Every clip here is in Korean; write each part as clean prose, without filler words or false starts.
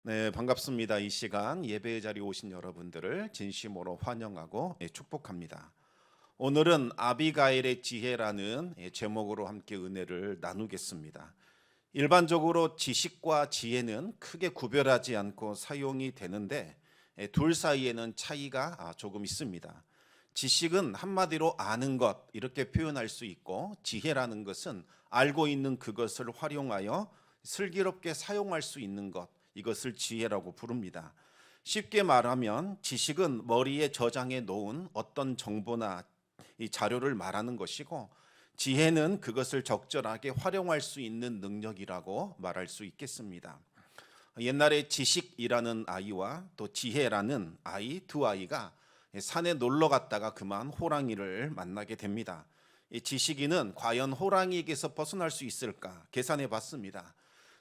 네, 반갑습니다. 이 시간 예배의 자리에 오신 여러분들을 진심으로 환영하고 축복합니다. 오늘은 아비가일의 지혜라는 제목으로 함께 은혜를 나누겠습니다. 일반적으로 지식과 지혜는 크게 구별하지 않고 사용이 되는데 둘 사이에는 차이가 조금 있습니다. 지식은 한마디로 아는 것 이렇게 표현할 수 있고, 지혜라는 것은 알고 있는 그것을 활용하여 슬기롭게 사용할 수 있는 것, 이것을 지혜라고 부릅니다. 쉽게 말하면 지식은 머리에 저장해 놓은 어떤 정보나 이 자료를 말하는 것이고, 지혜는 그것을 적절하게 활용할 수 있는 능력이라고 말할 수 있겠습니다. 옛날에 지식이라는 아이와 또 지혜라는 아이, 두 아이가 산에 놀러 갔다가 그만 호랑이를 만나게 됩니다. 이 지식인은 과연 호랑이에게서 벗어날 수 있을까 계산해 봤습니다.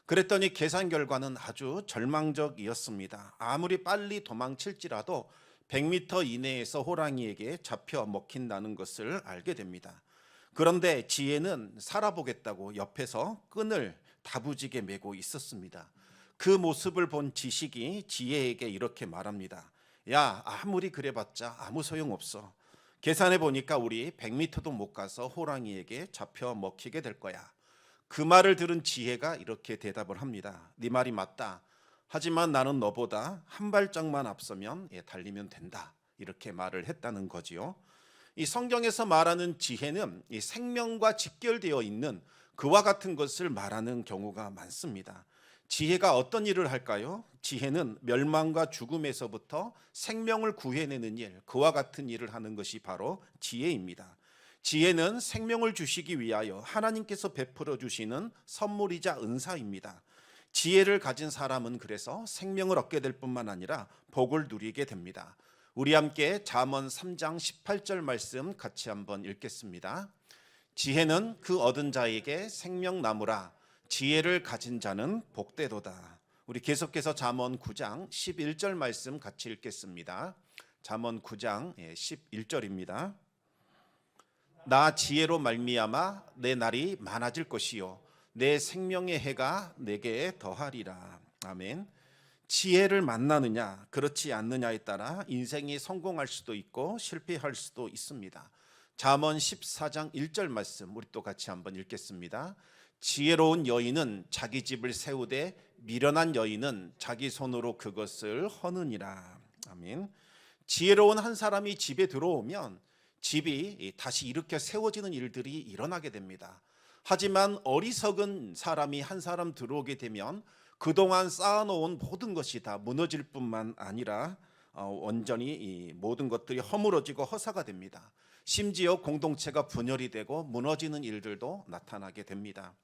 그랬더니 계산 결과는 아주 절망적이었습니다. 아무리 빨리 도망칠지라도 100m 이내에서 호랑이에게 잡혀 먹힌다는 것을 알게 됩니다. 그런데 지혜는 살아보겠다고 옆에서 끈을 다부지게 메고 있었습니다. 그 모습을 본 지식이 지혜에게 이렇게 말합니다. 야, 아무리 그래봤자 아무 소용없어. 계산해 보니까 우리 100m도 못 가서 호랑이에게 잡혀 먹히게 될 거야. 그 말을 들은 지혜가 이렇게 대답을 합니다. 네 말이 맞다. 하지만 나는 너보다 한 발짝만 앞서면 달리면 된다. 이렇게 말을 했다는 거지요. 이 성경에서 말하는 지혜는 이 생명과 직결되어 있는 그와 같은 것을 말하는 경우가 많습니다. 지혜가 어떤 일을 할까요? 지혜는 멸망과 죽음에서부터 생명을 구해내는 일, 그와 같은 일을 하는 것이 바로 지혜입니다. 지혜는 생명을 주시기 위하여 하나님께서 베풀어 주시는 선물이자 은사입니다. 지혜를 가진 사람은 그래서 생명을 얻게 될 뿐만 아니라 복을 누리게 됩니다. 우리 함께 잠언 3장 18절 말씀 같이 한번 읽겠습니다. 지혜는 그 얻은 자에게 생명나무라. 지혜를 가진 자는 복되도다. 우리 계속해서 잠언 9장 11절 말씀 같이 읽겠습니다. 잠언 9장 11절입니다. 나 지혜로 말미암아 내 날이 많아질 것이요 내 생명의 해가 내게 더하리라. 아멘. 지혜를 만나느냐 그렇지 않느냐에 따라 인생이 성공할 수도 있고 실패할 수도 있습니다. 잠언 14장 1절 말씀 우리 또 같이 한번 읽겠습니다. 지혜로운 여인은 자기 집을 세우되 미련한 여인은 자기 손으로 그것을 허느니라. 아멘. 지혜로운 한 사람이 집에 들어오면 집이 다시 일으켜 세워지는 일들이 일어나게 됩니다. 하지만 어리석은 사람이 한 사람 들어오게 되면 그동안 쌓아놓은 모든 것이 다 무너질 뿐만 아니라 완전히 이 모든 것들이 허물어지고 허사가 됩니다. 심지어 공동체가 분열이 되고 무너지는 일들도 나타나게 됩니다.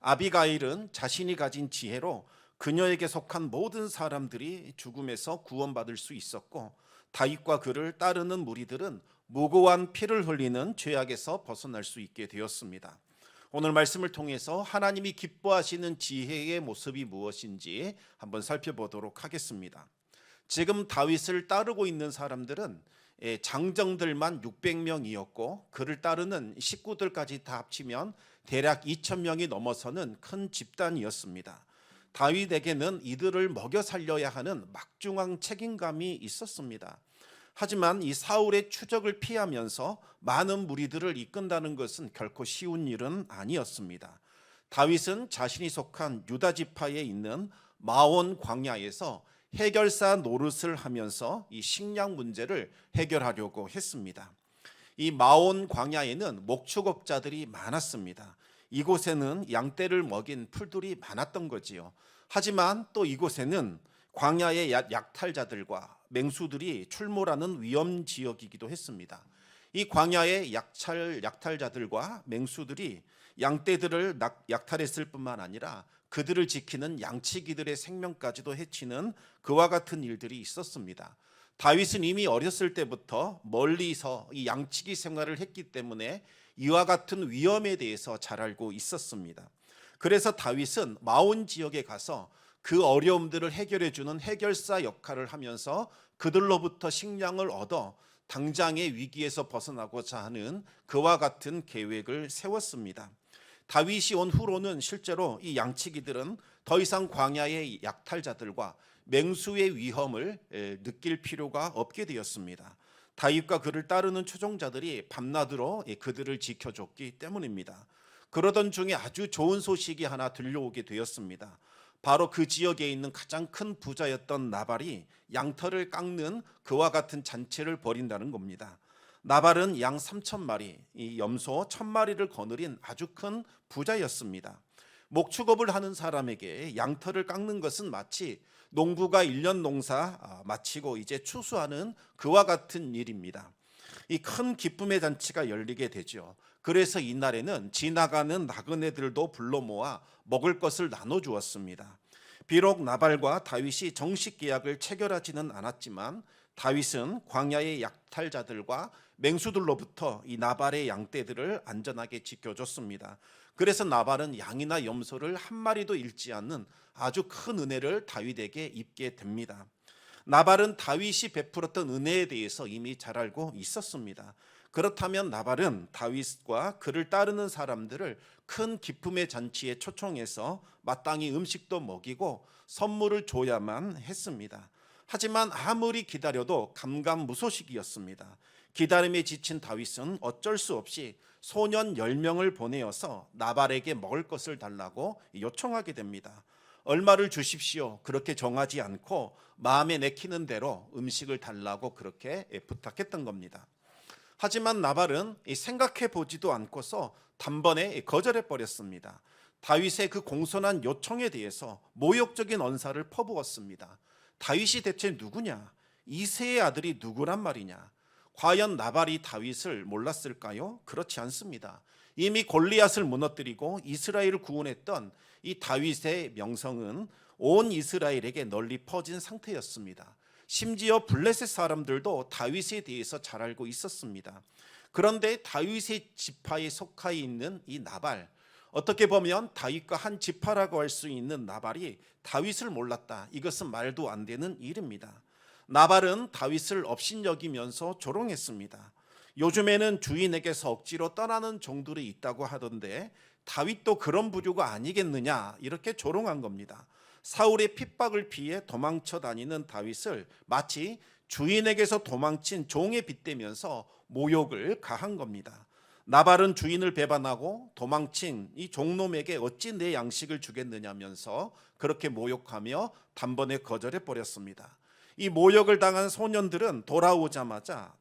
아비가일은 자신이 가진 지혜로 그녀에게 속한 모든 사람들이 죽음에서 구원받을 수 있었고, 다윗과 그를 따르는 무리들은 무고한 피를 흘리는 죄악에서 벗어날 수 있게 되었습니다. 오늘 말씀을 통해서 하나님이 기뻐하시는 지혜의 모습이 무엇인지 한번 살펴보도록 하겠습니다. 지금 다윗을 따르고 있는 사람들은 장정들만 600명이었고 그를 따르는 식구들까지 다 합치면 대략 2,000명이 넘어서는 큰 집단이었습니다. 다윗에게는 이들을 먹여 살려야 하는 막중한 책임감이 있었습니다. 하지만 이 사울의 추적을 피하면서 많은 무리들을 이끈다는 것은 결코 쉬운 일은 아니었습니다. 다윗은 자신이 속한 유다 지파에 있는 마온 광야에서 해결사 노릇을 하면서 이 식량 문제를 해결하려고 했습니다. 이 마온 광야에는 목축업자들이 많았습니다. 이곳에는 양떼를 먹인 풀들이 많았던 거지요. 하지만 또 이곳에는 광야의 약탈자들과 맹수들이 출몰하는 위험 지역이기도 했습니다. 이 광야의 약탈자들과 맹수들이 양떼들을 약탈했을 뿐만 아니라 그들을 지키는 양치기들의 생명까지도 해치는 그와 같은 일들이 있었습니다. 다윗은 이미 어렸을 때부터 멀리서 이 양치기 생활을 했기 때문에 이와 같은 위험에 대해서 잘 알고 있었습니다. 그래서 다윗은 마온 지역에 가서 그 어려움들을 해결해 주는 해결사 역할을 하면서 그들로부터 식량을 얻어 당장의 위기에서 벗어나고자 하는 그와 같은 계획을 세웠습니다. 다윗이 온 후로는 실제로 이 양치기들은 더 이상 광야의 약탈자들과 맹수의 위험을 느낄 필요가 없게 되었습니다. 다윗과 그를 따르는 추종자들이 밤낮으로 그들을 지켜줬기 때문입니다. 그러던 중에 아주 좋은 소식이 하나 들려오게 되었습니다. 바로 그 지역에 있는 가장 큰 부자였던 나발이 양털을 깎는 그와 같은 잔치를 벌인다는 겁니다. 나발은 양 3,000마리, 이 염소 1,000마리를 거느린 아주 큰 부자였습니다. 목축업을 하는 사람에게 양털을 깎는 것은 마치 농부가 1년 농사 마치고 이제 추수하는 그와 같은 일입니다. 이 큰 기쁨의 잔치가 열리게 되죠. 그래서 이날에는 지나가는 나그네들도 불러 모아 먹을 것을 나눠 주었습니다. 비록 나발과 다윗이 정식 계약을 체결하지는 않았지만 다윗은 광야의 약탈자들과 맹수들로부터 이 나발의 양떼들을 안전하게 지켜줬습니다. 그래서 나발은 양이나 염소를 한 마리도 잃지 않는 아주 큰 은혜를 다윗에게 입게 됩니다. 나발은 다윗이 베풀었던 은혜에 대해서 이미 잘 알고 있었습니다. 그렇다면 나발은 다윗과 그를 따르는 사람들을 큰 기쁨의 잔치에 초청해서 마땅히 음식도 먹이고 선물을 줘야만 했습니다. 하지만 아무리 기다려도 감감무소식이었습니다. 기다림에 지친 다윗은 어쩔 수 없이 소년 10명을 보내어서 나발에게 먹을 것을 달라고 요청하게 됩니다. 얼마를 주십시오. 그렇게 정하지 않고 마음에 내키는 대로 음식을 달라고 그렇게 부탁했던 겁니다. 하지만 나발은 생각해 보지도 않고서 단번에 거절해 버렸습니다. 다윗의 그 공손한 요청에 대해서 모욕적인 언사를 퍼부었습니다. 다윗이 대체 누구냐? 이새의 아들이 누구란 말이냐? 과연 나발이 다윗을 몰랐을까요? 그렇지 않습니다. 이미 골리앗을 무너뜨리고 이스라엘을 구원했던 이 다윗의 명성은 온 이스라엘에게 널리 퍼진 상태였습니다. 심지어 블레셋 사람들도 다윗에 대해서 잘 알고 있었습니다. 그런데 다윗의 지파에 속하 있는 이 나발, 어떻게 보면 다윗과 한 지파라고 할 수 있는 나발이 다윗을 몰랐다. 이것은 말도 안 되는 일입니다. 나발은 다윗을 업신여기면서 조롱했습니다. 요즘에는 주인에게서 억지로 떠나는 종들이 있다고 하던데 다윗도 그런 부류가 아니겠느냐 이렇게 조롱한 겁니다. 사울의 핍박을 피해 도망쳐 다니는 다윗을 마치 주인에게서 도망친 종에 빗대면서 모욕을 가한 겁니다. 나발은 주인을 배반하고 도망친 이 종놈에게 어찌 내 양식을 주겠느냐면서 그렇게 모욕하며 단번에 거절해 버렸습니다. 이 모욕을 당한 소년들은 돌아오자마자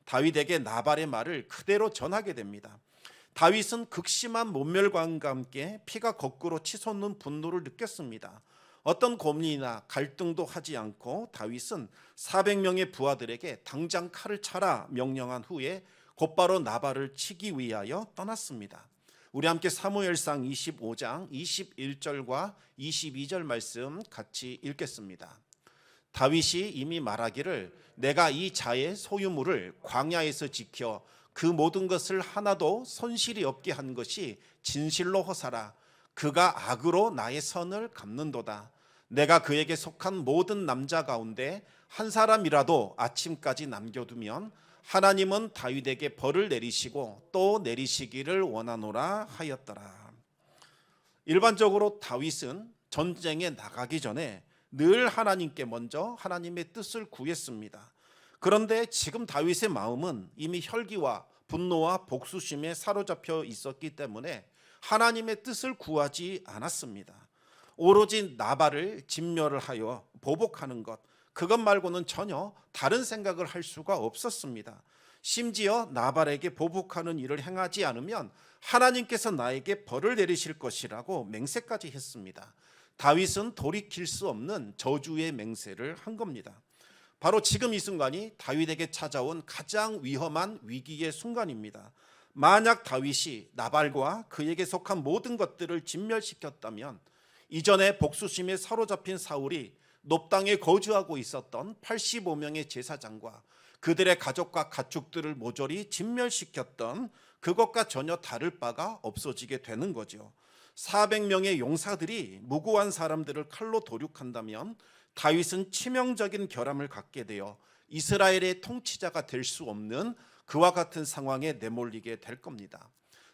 다윗에게 나발의 말을 그대로 전하게 됩니다. 다윗은 극심한 모멸감과 함께 피가 거꾸로 치솟는 분노를 느꼈습니다. 어떤 고민이나 갈등도 하지 않고 다윗은 400명의 부하들에게 당장 칼을 차라 명령한 후에 곧바로 나발을 치기 위하여 떠났습니다. 우리 함께 사무엘상 25장 21절과 22절 말씀 같이 읽겠습니다. 다윗이 이미 말하기를 내가 이 자의 소유물을 광야에서 지켜 그 모든 것을 하나도 손실이 없게 한 것이 진실로 허사라. 그가 악으로 나의 선을 갚는도다. 내가 그에게 속한 모든 남자 가운데 한 사람이라도 아침까지 남겨두면 하나님은 다윗에게 벌을 내리시고 또 내리시기를 원하노라 하였더라. 일반적으로 다윗은 전쟁에 나가기 전에 늘 하나님께 먼저 하나님의 뜻을 구했습니다. 그런데 지금 다윗의 마음은 이미 혈기와 분노와 복수심에 사로잡혀 있었기 때문에 하나님의 뜻을 구하지 않았습니다. 오로지 나발을 진멸을 하여 보복하는 것, 그것 말고는 전혀 다른 생각을 할 수가 없었습니다. 심지어 나발에게 보복하는 일을 행하지 않으면 하나님께서 나에게 벌을 내리실 것이라고 맹세까지 했습니다. 다윗은 돌이킬 수 없는 저주의 맹세를 한 겁니다. 바로 지금 이 순간이 다윗에게 찾아온 가장 위험한 위기의 순간입니다. 만약 다윗이 나발과 그에게 속한 모든 것들을 진멸시켰다면 이전에 복수심에 사로잡힌 사울이 놉당에 거주하고 있었던 85명의 제사장과 그들의 가족과 가축들을 모조리 진멸시켰던 그것과 전혀 다를 바가 없어지게 되는 거죠. 400명의 용사들이 무고한 사람들을 칼로 도륙한다면 다윗은 치명적인 결함을 갖게 되어 이스라엘의 통치자가 될 수 없는 그와 같은 상황에 내몰리게 될 겁니다.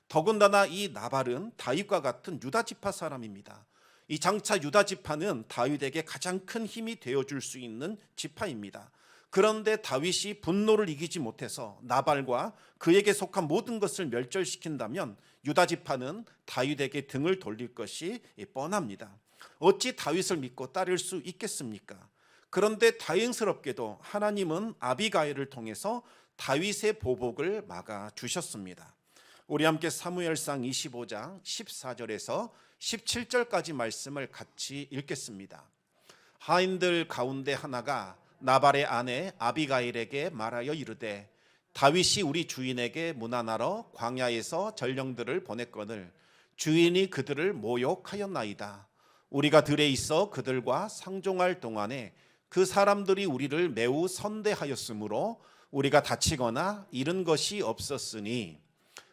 더군다나 이 나발은 다윗과 같은 유다 지파 사람입니다. 이 장차 유다 지파는 다윗에게 가장 큰 힘이 되어줄 수 있는 지파입니다. 그런데 다윗이 분노를 이기지 못해서 나발과 그에게 속한 모든 것을 멸절시킨다면 유다 지파는 다윗에게 등을 돌릴 것이 뻔합니다. 어찌 다윗을 믿고 따를 수 있겠습니까? 그런데 다행스럽게도 하나님은 아비가일을 통해서 다윗의 보복을 막아 주셨습니다. 우리 함께 사무엘상 25장 14절에서 17절까지 말씀을 같이 읽겠습니다. 하인들 가운데 하나가 나발의 아내 아비가일에게 말하여 이르되 다윗이 우리 주인에게 문안하러 광야에서 전령들을 보냈거늘 주인이 그들을 모욕하였나이다. 우리가 들에 있어 그들과 상종할 동안에 그 사람들이 우리를 매우 선대하였으므로 우리가 다치거나 잃은 것이 없었으니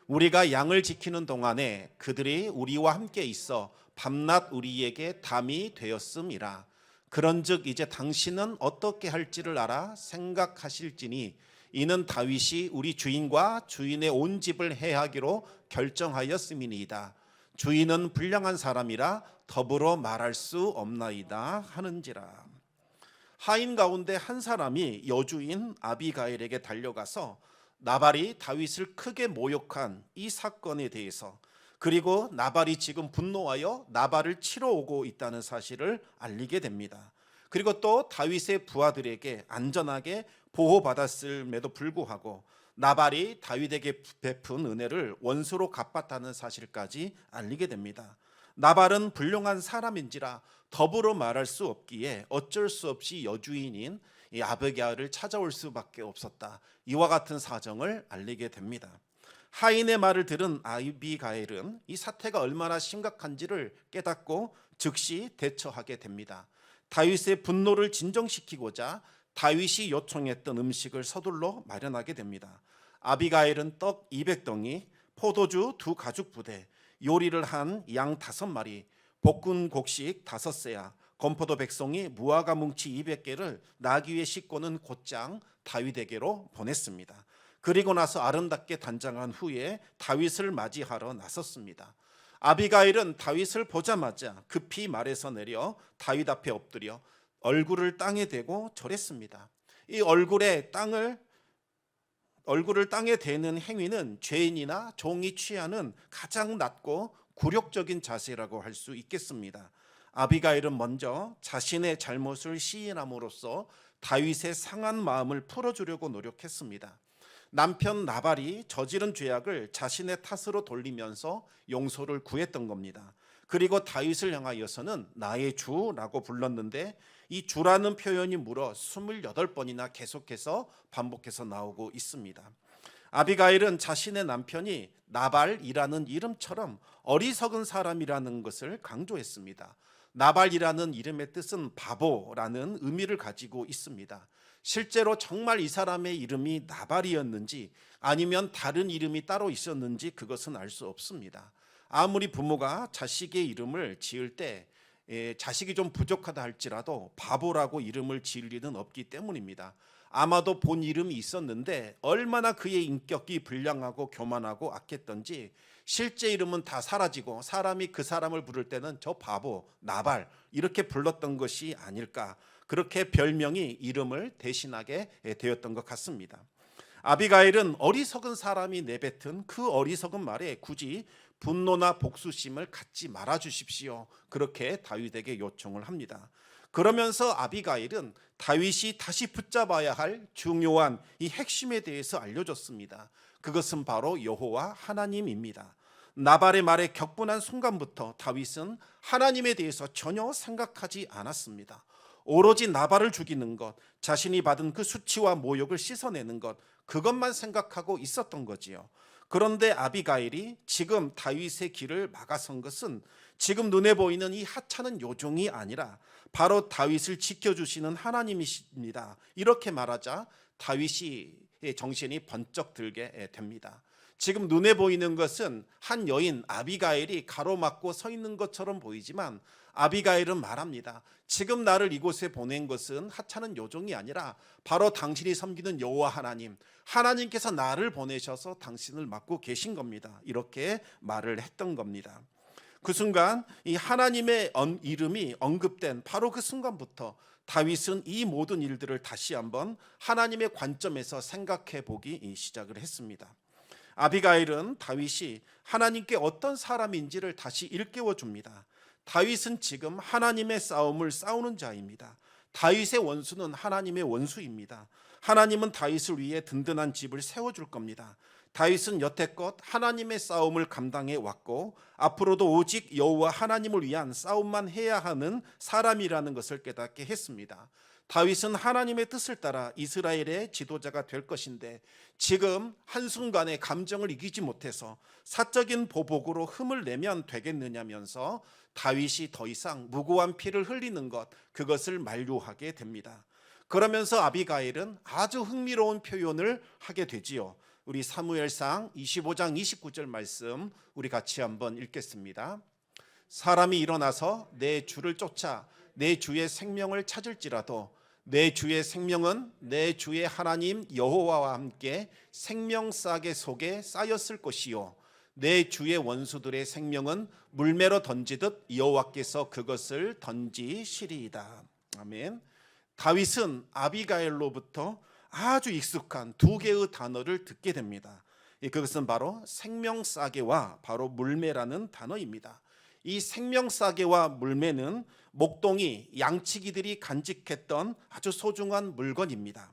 우리가 양을 지키는 동안에 그들이 우리와 함께 있어 밤낮 우리에게 담이 되었음이라. 그런즉 이제 당신은 어떻게 할지를 알아 생각하실지니 이는 다윗이 우리 주인과 주인의 온 집을 해하기로 결정하였음이니이다. 주인은 불량한 사람이라 더불어 말할 수 없나이다 하는지라. 하인 가운데 한 사람이 여주인 아비가일에게 달려가서 나발이 다윗을 크게 모욕한 이 사건에 대해서, 그리고 나발이 지금 분노하여 나발을 치러 오고 있다는 사실을 알리게 됩니다. 그리고 또 다윗의 부하들에게 안전하게 보호받았음에도 불구하고 나발이 다윗에게 베푼 은혜를 원수로 갚았다는 사실까지 알리게 됩니다. 나발은 불량한 사람인지라 더불어 말할 수 없기에 어쩔 수 없이 여주인인 이 아비가일을 찾아올 수밖에 없었다. 이와 같은 사정을 알리게 됩니다. 하인의 말을 들은 아비가일은 이 사태가 얼마나 심각한지를 깨닫고 즉시 대처하게 됩니다. 다윗의 분노를 진정시키고자 다윗이 요청했던 음식을 서둘러 마련하게 됩니다. 아비가일은 떡 200덩이, 포도주 2가죽 부대, 요리를 한 양 5마리, 볶은 곡식 5세야, 건포도 백송이, 무화과 뭉치 200개를 나귀 위에 싣고는 곧장 다윗에게로 보냈습니다. 그리고 나서 아름답게 단장한 후에 다윗을 맞이하러 나섰습니다. 아비가일은 다윗을 보자마자 급히 말에서 내려 다윗 앞에 엎드려 얼굴을 땅에 대고 절했습니다. 이 얼굴을 땅에 대는 행위는 죄인이나 종이 취하는 가장 낮고 굴욕적인 자세라고 할 수 있겠습니다. 아비가일은 먼저 자신의 잘못을 시인함으로써 다윗의 상한 마음을 풀어주려고 노력했습니다. 남편 나발이 저지른 죄악을 자신의 탓으로 돌리면서 용서를 구했던 겁니다. 그리고 다윗을 향하여서는 나의 주라고 불렀는데 이 주라는 표현이 무려 28번이나 계속해서 반복해서 나오고 있습니다. 아비가일은 자신의 남편이 나발이라는 이름처럼 어리석은 사람이라는 것을 강조했습니다. 나발이라는 이름의 뜻은 바보라는 의미를 가지고 있습니다. 실제로 정말 이 사람의 이름이 나발이었는지 아니면 다른 이름이 따로 있었는지 그것은 알 수 없습니다. 아무리 부모가 자식의 이름을 지을 때 자식이 좀 부족하다 할지라도 바보라고 이름을 지을 리는 없기 때문입니다. 아마도 본 이름이 있었는데 얼마나 그의 인격이 불량하고 교만하고 악했던지 실제 이름은 다 사라지고 사람이 그 사람을 부를 때는 저 바보, 나발 이렇게 불렀던 것이 아닐까, 그렇게 별명이 이름을 대신하게 되었던 것 같습니다. 아비가일은 어리석은 사람이 내뱉은 그 어리석은 말에 굳이 분노나 복수심을 갖지 말아 주십시오, 그렇게 다윗에게 요청을 합니다. 그러면서 아비가일은 다윗이 다시 붙잡아야 할 중요한 이 핵심에 대해서 알려줬습니다. 그것은 바로 여호와 하나님입니다. 나발의 말에 격분한 순간부터 다윗은 하나님에 대해서 전혀 생각하지 않았습니다. 오로지 나발을 죽이는 것, 자신이 받은 그 수치와 모욕을 씻어내는 것, 그것만 생각하고 있었던 거지요. 그런데 아비가일이 지금 다윗의 길을 막아선 것은 지금 눈에 보이는 이 하찮은 요종이 아니라 바로 다윗을 지켜주시는 하나님이십니다. 이렇게 말하자 다윗의 정신이 번쩍 들게 됩니다. 지금 눈에 보이는 것은 한 여인 아비가일이 가로막고 서 있는 것처럼 보이지만 아비가일은 말합니다. 지금 나를 이곳에 보낸 것은 하찮은 요종이 아니라 바로 당신이 섬기는 여호와 하나님, 하나님께서 나를 보내셔서 당신을 맡고 계신 겁니다. 이렇게 말을 했던 겁니다. 그 순간 이 하나님의 이름이 언급된 바로 그 순간부터 다윗은 이 모든 일들을 다시 한번 하나님의 관점에서 생각해 보기 시작을 했습니다. 아비가일은 다윗이 하나님께 어떤 사람인지를 다시 일깨워 줍니다. 다윗은 지금 하나님의 싸움을 싸우는 자입니다. 다윗의 원수는 하나님의 원수입니다. 하나님은 다윗을 위해 든든한 집을 세워줄 겁니다. 다윗은 여태껏 하나님의 싸움을 감당해 왔고 앞으로도 오직 여호와 하나님을 위한 싸움만 해야 하는 사람이라는 것을 깨닫게 했습니다. 다윗은 하나님의 뜻을 따라 이스라엘의 지도자가 될 것인데 지금 한순간에 감정을 이기지 못해서 사적인 보복으로 흠을 내면 되겠느냐면서 다윗이 더 이상 무고한 피를 흘리는 것, 그것을 만류하게 됩니다. 그러면서 아비가일은 아주 흥미로운 표현을 하게 되지요. 우리 사무엘상 25장 29절 말씀 우리 같이 한번 읽겠습니다. 사람이 일어나서 내 주를 쫓아 내 주의 생명을 찾을지라도 내 주의 생명은 내 주의 하나님 여호와와 함께 생명싸개 속에 쌓였을 것이요 내 주의 원수들의 생명은 물매로 던지듯 여호와께서 그것을 던지시리이다. 아멘. 다윗은 아비가일로부터 아주 익숙한 두 개의 단어를 듣게 됩니다. 그것은 바로 생명싸개와 바로 물매라는 단어입니다. 이 생명싸개와 물매는 목동이 양치기들이 간직했던 아주 소중한 물건입니다.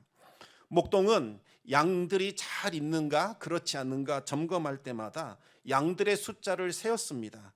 목동은 양들이 잘 있는가 그렇지 않는가 점검할 때마다 양들의 숫자를 세었습니다.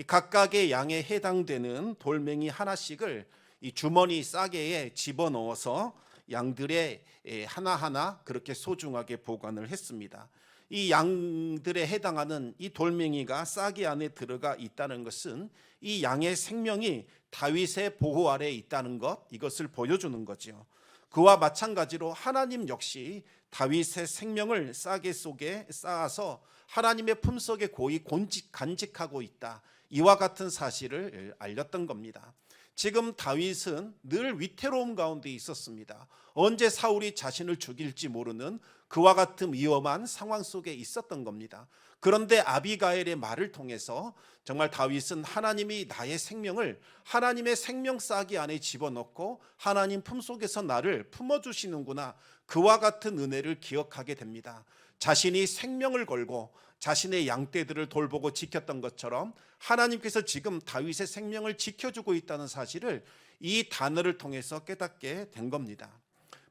각각의 양에 해당되는 돌멩이 하나씩을 이 주머니 싸개에 집어넣어서 양들의 하나하나 그렇게 소중하게 보관을 했습니다. 이 양들에 해당하는 이 돌멩이가 싸개 안에 들어가 있다는 것은 이 양의 생명이 다윗의 보호 아래에 있다는 것, 이것을 보여주는 거죠. 그와 마찬가지로 하나님 역시 다윗의 생명을 싸개 속에 쌓아서 하나님의 품속에 고이 간직하고 있다. 이와 같은 사실을 알렸던 겁니다. 지금 다윗은 늘 위태로움 가운데 있었습니다. 언제 사울이 자신을 죽일지 모르는 그와 같은 위험한 상황 속에 있었던 겁니다. 그런데 아비가일의 말을 통해서 정말 다윗은 하나님이 나의 생명을 하나님의 생명 싸기 안에 집어넣고 하나님 품속에서 나를 품어주시는구나, 그와 같은 은혜를 기억하게 됩니다. 자신이 생명을 걸고 자신의 양떼들을 돌보고 지켰던 것처럼 하나님께서 지금 다윗의 생명을 지켜주고 있다는 사실을 이 단어를 통해서 깨닫게 된 겁니다.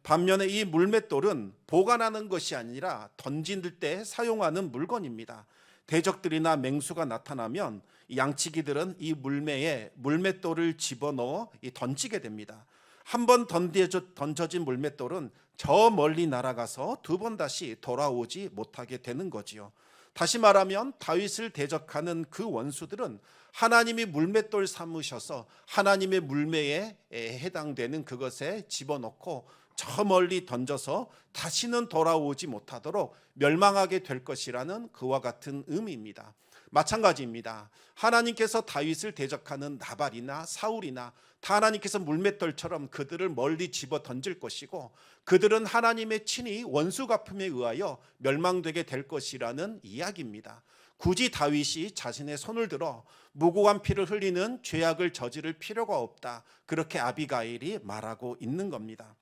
반면에 이 물맷돌은 보관하는 것이 아니라 던질 때 사용하는 물건입니다. 대적들이나 맹수가 나타나면 양치기들은 이 물매에 물맷돌을 집어넣어 던지게 됩니다. 한 번 던져진 물맷돌은 저 멀리 날아가서 두 번 다시 돌아오지 못하게 되는 거지요. 다시 말하면 다윗을 대적하는 그 원수들은 하나님이 물맷돌 삼으셔서 하나님의 물매에 해당되는 그것에 집어넣고 저 멀리 던져서 다시는 돌아오지 못하도록 멸망하게 될 것이라는 그와 같은 의미입니다. 마찬가지입니다. 하나님께서 다윗을 대적하는 나발이나 사울이나 다 하나님께서 물맷돌처럼 그들을 멀리 집어 던질 것이고 그들은 하나님의 친히 원수 갚음에 의하여 멸망되게 될 것이라는 이야기입니다. 굳이 다윗이 자신의 손을 들어 무고한 피를 흘리는 죄악을 저지를 필요가 없다, 그렇게 아비가일이 말하고 있는 겁니다.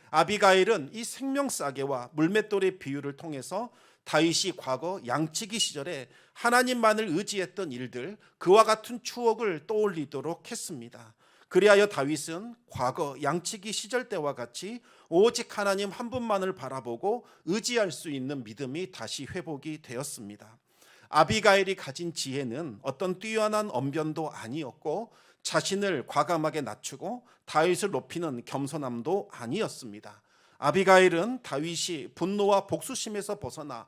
아비가일은 이 생명싸개와 물맷돌의 비유를 통해서 다윗이 과거 양치기 시절에 하나님만을 의지했던 일들, 그와 같은 추억을 떠올리도록 했습니다. 그리하여 다윗은 과거 양치기 시절 때와 같이 오직 하나님 한 분만을 바라보고 의지할 수 있는 믿음이 다시 회복이 되었습니다. 아비가일이 가진 지혜는 어떤 뛰어난 언변도 아니었고 자신을 과감하게 낮추고 다윗을 높이는 겸손함도 아니었습니다. 아비가일은 다윗이 분노와 복수심에서 벗어나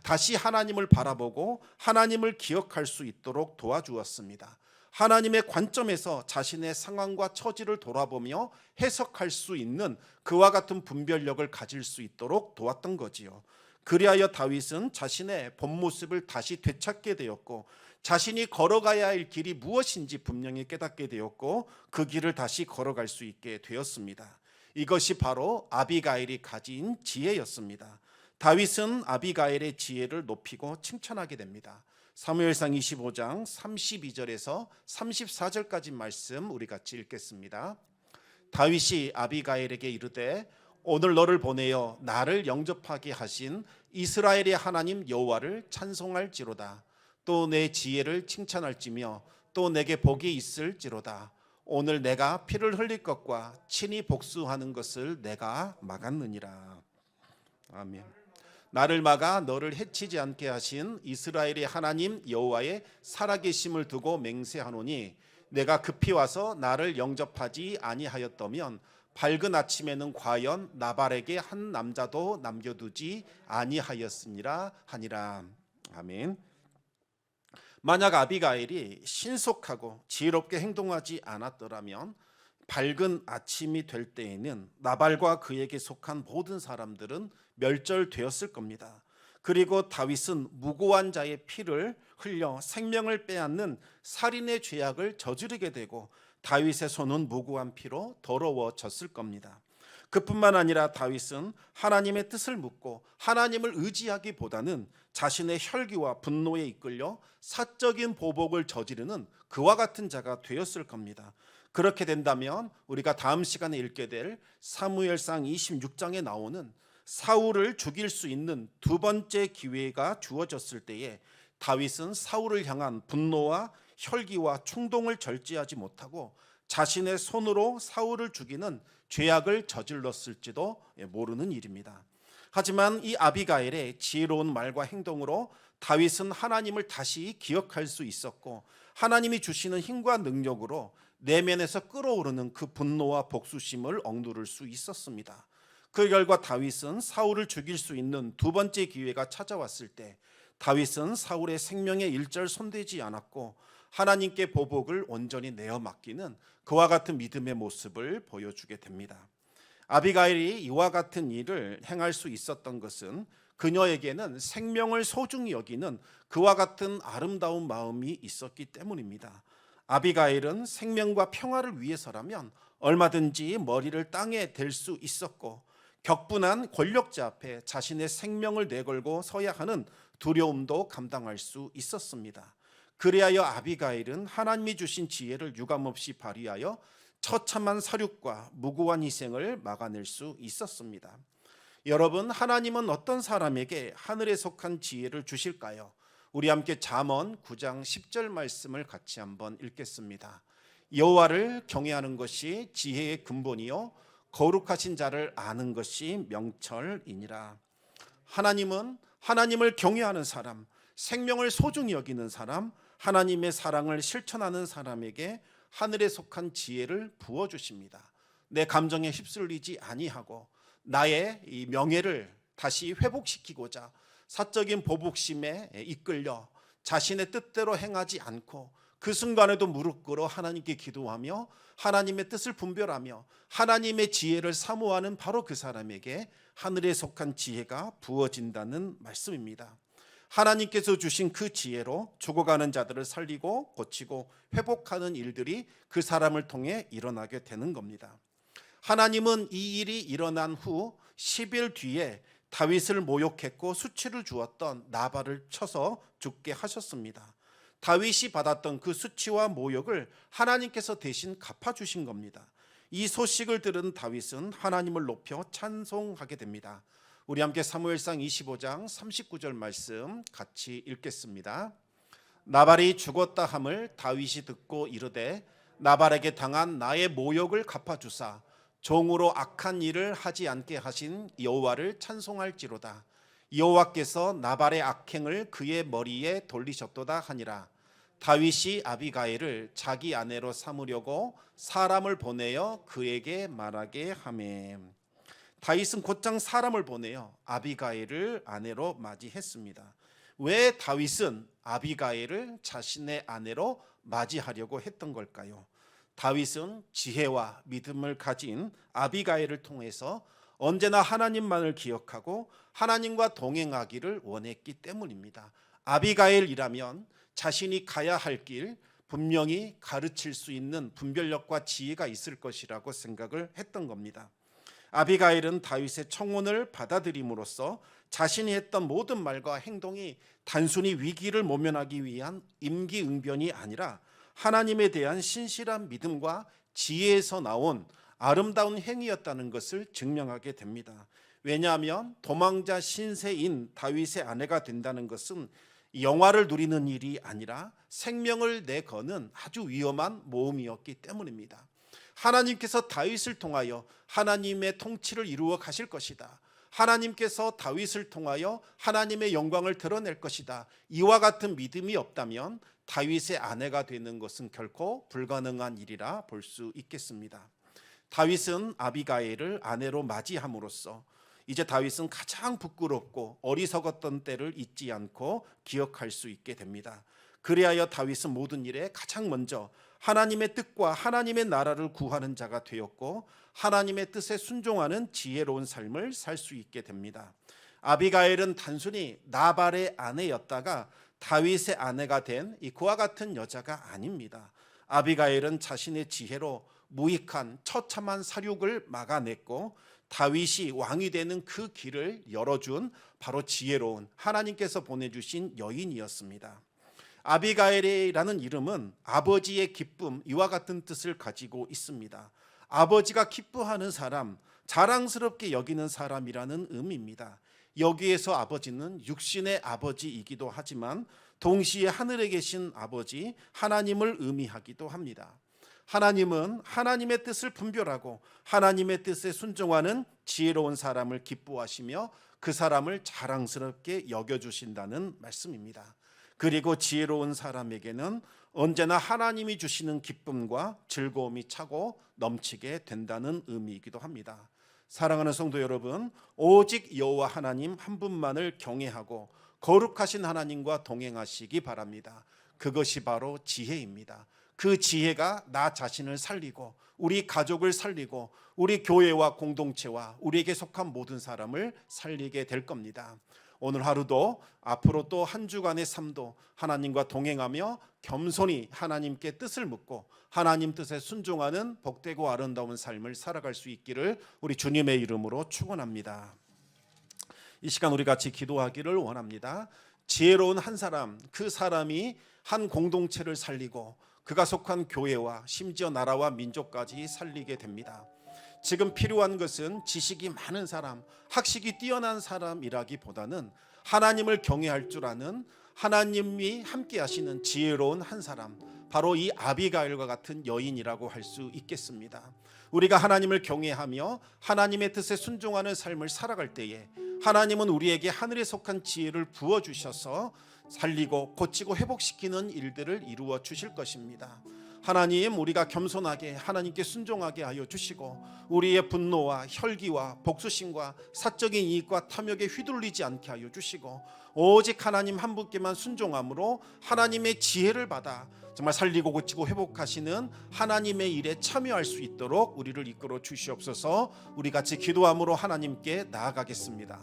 다시 하나님을 바라보고 하나님을 기억할 수 있도록 도와주었습니다. 하나님의 관점에서 자신의 상황과 처지를 돌아보며 해석할 수 있는 그와 같은 분별력을 가질 수 있도록 도왔던 거지요. 그리하여 다윗은 자신의 본 모습을 다시 되찾게 되었고 자신이 걸어가야 할 길이 무엇인지 분명히 깨닫게 되었고 그 길을 다시 걸어갈 수 있게 되었습니다. 이것이 바로 아비가일이 가진 지혜였습니다. 다윗은 아비가일의 지혜를 높이고 칭찬하게 됩니다. 사무엘상 25장 32절에서 34절까지 말씀 우리 같이 읽겠습니다. 다윗이 아비가일에게 이르되 오늘 너를 보내어 나를 영접하게 하신 이스라엘의 하나님 여호와를 찬송할지로다. 또 내 지혜를 칭찬할지며 또 내게 복이 있을지로다. 오늘 내가 피를 흘릴 것과 친히 복수하는 것을 내가 막았느니라. 아멘. 나를 막아 너를 해치지 않게 하신 이스라엘의 하나님 여호와의 살아계심을 두고 맹세하노니 내가 급히 와서 나를 영접하지 아니하였더면 밝은 아침에는 과연 나발에게 한 남자도 남겨두지 아니하였으니라 하니라. 아멘. 만약 아비가일이 신속하고 지혜롭게 행동하지 않았더라면 밝은 아침이 될 때에는 나발과 그에게 속한 모든 사람들은 멸절되었을 겁니다. 그리고 다윗은 무고한 자의 피를 흘려 생명을 빼앗는 살인의 죄악을 저지르게 되고 다윗의 손은 무고한 피로 더러워졌을 겁니다. 그뿐만 아니라 다윗은 하나님의 뜻을 묻고 하나님을 의지하기보다는 자신의 혈기와 분노에 이끌려 사적인 보복을 저지르는 그와 같은 자가 되었을 겁니다. 그렇게 된다면 우리가 다음 시간에 읽게 될 사무엘상 26장에 나오는 사울을 죽일 수 있는 두 번째 기회가 주어졌을 때에 다윗은 사울을 향한 분노와 혈기와 충동을 절제하지 못하고 자신의 손으로 사울을 죽이는 죄악을 저질렀을지도 모르는 일입니다. 하지만 이 아비가일의 지혜로운 말과 행동으로 다윗은 하나님을 다시 기억할 수 있었고 하나님이 주시는 힘과 능력으로 내면에서 끓어오르는 그 분노와 복수심을 억누를 수 있었습니다. 그 결과 다윗은 사울을 죽일 수 있는 두 번째 기회가 찾아왔을 때 다윗은 사울의 생명에 일절 손대지 않았고 하나님께 보복을 온전히 내어 맡기는 그와 같은 믿음의 모습을 보여주게 됩니다. 아비가일이 이와 같은 일을 행할 수 있었던 것은 그녀에게는 생명을 소중히 여기는 그와 같은 아름다운 마음이 있었기 때문입니다. 아비가일은 생명과 평화를 위해서라면 얼마든지 머리를 땅에 댈 수 있었고 격분한 권력자 앞에 자신의 생명을 내걸고 서야 하는 두려움도 감당할 수 있었습니다. 그리하여 아비가일은 하나님이 주신 지혜를 유감없이 발휘하여 처참한 살육과 무고한 희생을 막아낼 수 있었습니다. 여러분, 하나님은 어떤 사람에게 하늘에 속한 지혜를 주실까요? 우리 함께 잠언 9장 10절 말씀을 같이 한번 읽겠습니다. 여호와를 경외하는 것이 지혜의 근본이요 거룩하신 자를 아는 것이 명철이니라. 하나님은 하나님을 경외하는 사람, 생명을 소중히 여기는 사람, 하나님의 사랑을 실천하는 사람에게 하늘에 속한 지혜를 부어주십니다. 내 감정에 휩쓸리지 아니하고 나의 이 명예를 다시 회복시키고자 사적인 보복심에 이끌려 자신의 뜻대로 행하지 않고 그 순간에도 무릎 꿇어 하나님께 기도하며 하나님의 뜻을 분별하며 하나님의 지혜를 사모하는 바로 그 사람에게 하늘에 속한 지혜가 부어진다는 말씀입니다. 하나님께서 주신 그 지혜로 죽어가는 자들을 살리고 고치고 회복하는 일들이 그 사람을 통해 일어나게 되는 겁니다. 하나님은 이 일이 일어난 후 10일 뒤에 다윗을 모욕했고 수치를 주었던 나발을 쳐서 죽게 하셨습니다. 다윗이 받았던 그 수치와 모욕을 하나님께서 대신 갚아주신 겁니다. 이 소식을 들은 다윗은 하나님을 높여 찬송하게 됩니다. 우리 함께 사무엘상 25장 39절 말씀 같이 읽겠습니다. 나발이 죽었다 함을 다윗이 듣고 이르되 나발에게 당한 나의 모욕을 갚아주사 종으로 악한 일을 하지 않게 하신 여호와를 찬송할지로다. 여호와께서 나발의 악행을 그의 머리에 돌리셨도다 하니라. 다윗이 아비가일을 자기 아내로 삼으려고 사람을 보내어 그에게 말하게 하매. 다윗은 곧장 사람을 보내어 아비가일을 아내로 맞이했습니다. 왜 다윗은 아비가일을 자신의 아내로 맞이하려고 했던 걸까요? 다윗은 지혜와 믿음을 가진 아비가일을 통해서 언제나 하나님만을 기억하고 하나님과 동행하기를 원했기 때문입니다. 아비가일이라면 자신이 가야 할 길 분명히 가르칠 수 있는 분별력과 지혜가 있을 것이라고 생각을 했던 겁니다. 아비가일은 다윗의 청혼을 받아들임으로써 자신이 했던 모든 말과 행동이 단순히 위기를 모면하기 위한 임기응변이 아니라 하나님에 대한 신실한 믿음과 지혜에서 나온 아름다운 행위였다는 것을 증명하게 됩니다. 왜냐하면 도망자 신세인 다윗의 아내가 된다는 것은 영화를 누리는 일이 아니라 생명을 내거는 아주 위험한 모험이었기 때문입니다. 하나님께서 다윗을 통하여 하나님의 통치를 이루어 가실 것이다. 하나님께서 다윗을 통하여 하나님의 영광을 드러낼 것이다. 이와 같은 믿음이 없다면 다윗의 아내가 되는 것은 결코 불가능한 일이라 볼 수 있겠습니다. 다윗은 아비가일을 아내로 맞이함으로써 이제 다윗은 가장 부끄럽고 어리석었던 때를 잊지 않고 기억할 수 있게 됩니다. 그리하여 다윗은 모든 일에 가장 먼저 하나님의 뜻과 하나님의 나라를 구하는 자가 되었고 하나님의 뜻에 순종하는 지혜로운 삶을 살 수 있게 됩니다. 아비가일은 단순히 나발의 아내였다가 다윗의 아내가 된 그와 같은 여자가 아닙니다. 아비가일은 자신의 지혜로 무익한 처참한 살육을 막아냈고 다윗이 왕이 되는 그 길을 열어준 바로 지혜로운 하나님께서 보내주신 여인이었습니다. 아비가일이라는 이름은 아버지의 기쁨, 이와 같은 뜻을 가지고 있습니다. 아버지가 기뻐하는 사람, 자랑스럽게 여기는 사람이라는 의미입니다. 여기에서 아버지는 육신의 아버지이기도 하지만 동시에 하늘에 계신 아버지 하나님을 의미하기도 합니다. 하나님은 하나님의 뜻을 분별하고 하나님의 뜻에 순종하는 지혜로운 사람을 기뻐하시며 그 사람을 자랑스럽게 여겨주신다는 말씀입니다. 그리고 지혜로운 사람에게는 언제나 하나님이 주시는 기쁨과 즐거움이 차고 넘치게 된다는 의미이기도 합니다. 사랑하는 성도 여러분, 오직 여호와 하나님 한 분만을 경외하고 거룩하신 하나님과 동행하시기 바랍니다. 그것이 바로 지혜입니다. 그 지혜가 나 자신을 살리고 우리 가족을 살리고 우리 교회와 공동체와 우리에게 속한 모든 사람을 살리게 될 겁니다. 오늘 하루도 앞으로 또 한 주간의 삶도 하나님과 동행하며 겸손히 하나님께 뜻을 묻고 하나님 뜻에 순종하는 복되고 아름다운 삶을 살아갈 수 있기를 우리 주님의 이름으로 축원합니다. 이 시간 우리 같이 기도하기를 원합니다. 지혜로운 한 사람, 그 사람이 한 공동체를 살리고 그가 속한 교회와 심지어 나라와 민족까지 살리게 됩니다. 지금 필요한 것은 지식이 많은 사람, 학식이 뛰어난 사람이라기보다는 하나님을 경외할 줄 아는 하나님이 함께 하시는 지혜로운 한 사람, 바로 이 아비가일과 같은 여인이라고 할 수 있겠습니다. 우리가 하나님을 경외하며 하나님의 뜻에 순종하는 삶을 살아갈 때에 하나님은 우리에게 하늘에 속한 지혜를 부어주셔서 살리고 고치고 회복시키는 일들을 이루어 주실 것입니다. 하나님, 우리가 겸손하게 하나님께 순종하게 하여 주시고 우리의 분노와 혈기와 복수심과 사적인 이익과 탐욕에 휘둘리지 않게 하여 주시고 오직 하나님 한 분께만 순종함으로 하나님의 지혜를 받아 정말 살리고 고치고 회복하시는 하나님의 일에 참여할 수 있도록 우리를 이끌어 주시옵소서. 우리 같이 기도함으로 하나님께 나아가겠습니다.